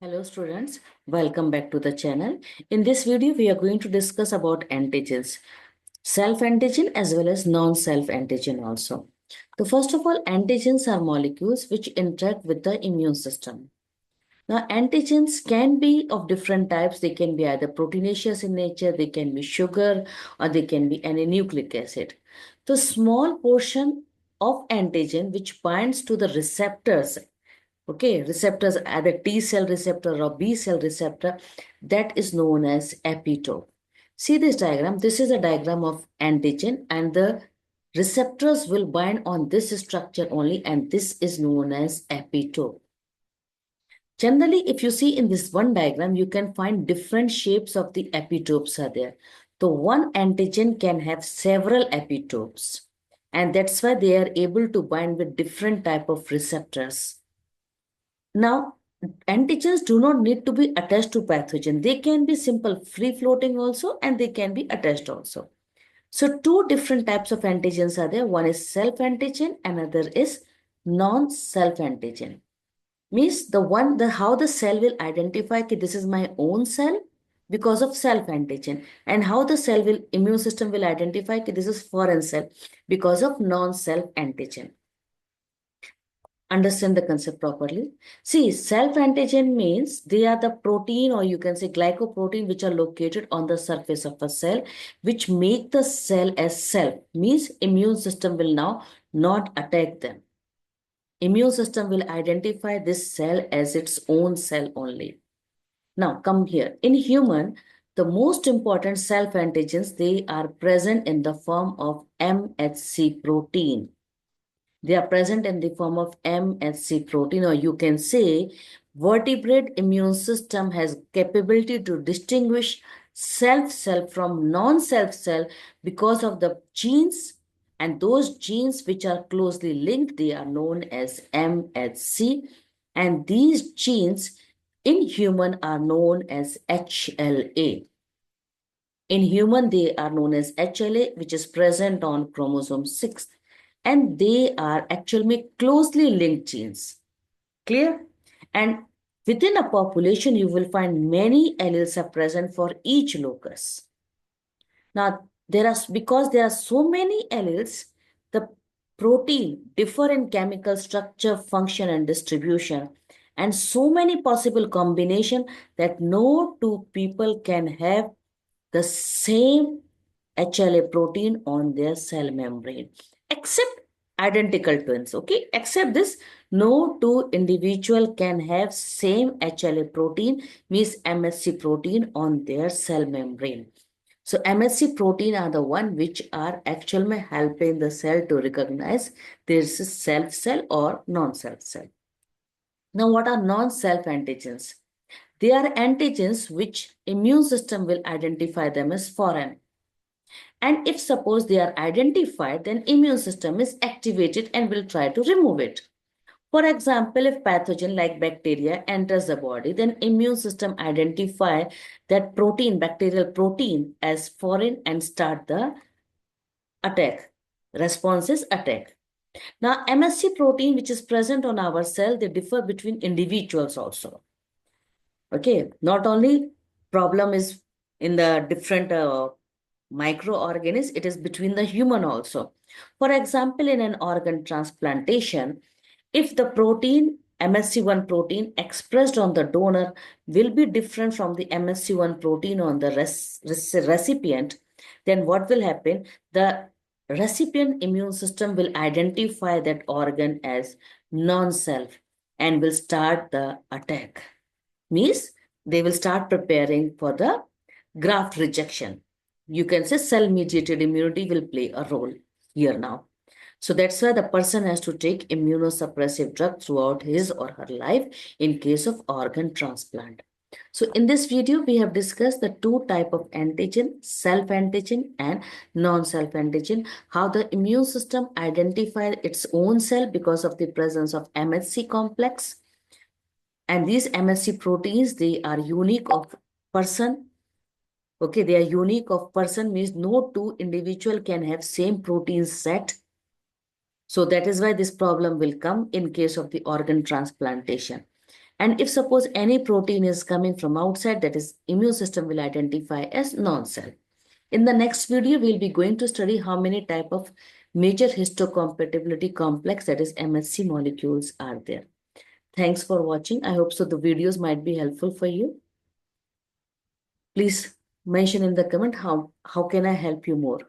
Hello students, welcome back to the channel. In this video, we are going to discuss about antigens, self-antigen as well as non-self antigen also. So first of all, antigens are molecules which interact with the immune system. Now, antigens can be of different types. They can be either proteinaceous in nature, they can be sugar, or they can be any nucleic acid. The small portion of antigen which binds to the receptors. Okay, receptors, either T cell receptor or B cell receptor, that is known as epitope. See this diagram. This is a diagram of antigen, and the receptors will bind on this structure only, and this is known as epitope. Generally, if you see in this one diagram, you can find different shapes of the epitopes are there. So one antigen can have several epitopes, and that's why they are able to bind with different type of receptors. Now, antigens do not need to be attached to pathogen. They can be simple free floating also, and they can be attached also. So two different types of antigens are there. One is self antigen, another is non-self antigen. Means how the cell will identify that this is my own cell because of self antigen, and how the immune system will identify that this is foreign cell because of non-self antigen. Understand the concept properly. See, self-antigen means they are the protein, or you can say glycoprotein, which are located on the surface of a cell, which make the cell as self. Means immune system will now not attack them. Immune system will identify this cell as its own cell only. Now come here. In human, the most important self-antigens, they are present in the form of MHC protein. They are present in the form of MHC protein, or you can say vertebrate immune system has capability to distinguish self cell from non-self cell because of the genes, and those genes which are closely linked, they are known as MHC, and these genes in human are known as HLA. In human, they are known as HLA, which is present on chromosome 6. And they are actually closely linked genes. Clear? And within a population, you will find many alleles are present for each locus. Now, because there are so many alleles, the protein differ in chemical structure, function, and distribution, and so many possible combination that no two people can have the same HLA protein on their cell membrane, except identical twins. Okay, except this, no two individual can have same HLA protein, means MHC protein on their cell membrane. So MHC protein are the one which are actually helping the cell to recognize there is a self cell or non-self cell. Now, what are non-self antigens? They are antigens which immune system will identify them as foreign. And if suppose they are identified, then immune system is activated and will try to remove it. For example, if pathogen like bacteria enters the body, then immune system identify that protein, bacterial protein, as foreign and start the attack. Response is attack. Now, MSC protein, which is present on our cell, they differ between individuals also. Okay, not only problem is in the different microorganisms, it is between the human also. For example, in an organ transplantation, if the protein MSC1 protein expressed on the donor will be different from the MSC1 protein on the recipient, then what will happen? The recipient immune system will identify that organ as non-self and will start the attack. Means they will start preparing for the graft rejection. You can say cell-mediated immunity will play a role here now. So that's why the person has to take immunosuppressive drug throughout his or her life in case of organ transplant. So in this video, we have discussed the two type of antigen, self-antigen and non-self-antigen, how the immune system identifies its own cell because of the presence of MHC complex. And these MHC proteins, they are unique of person. Okay, they are unique of person means no two individual can have same protein set. So that is why this problem will come in case of the organ transplantation. And if suppose any protein is coming from outside, that is immune system will identify as non-self. In the next video, we'll be going to study how many type of major histocompatibility complex, that is MHC molecules, are there. Thanks for watching. I hope so the videos might be helpful for you. Please mention in the comment how can I help you more.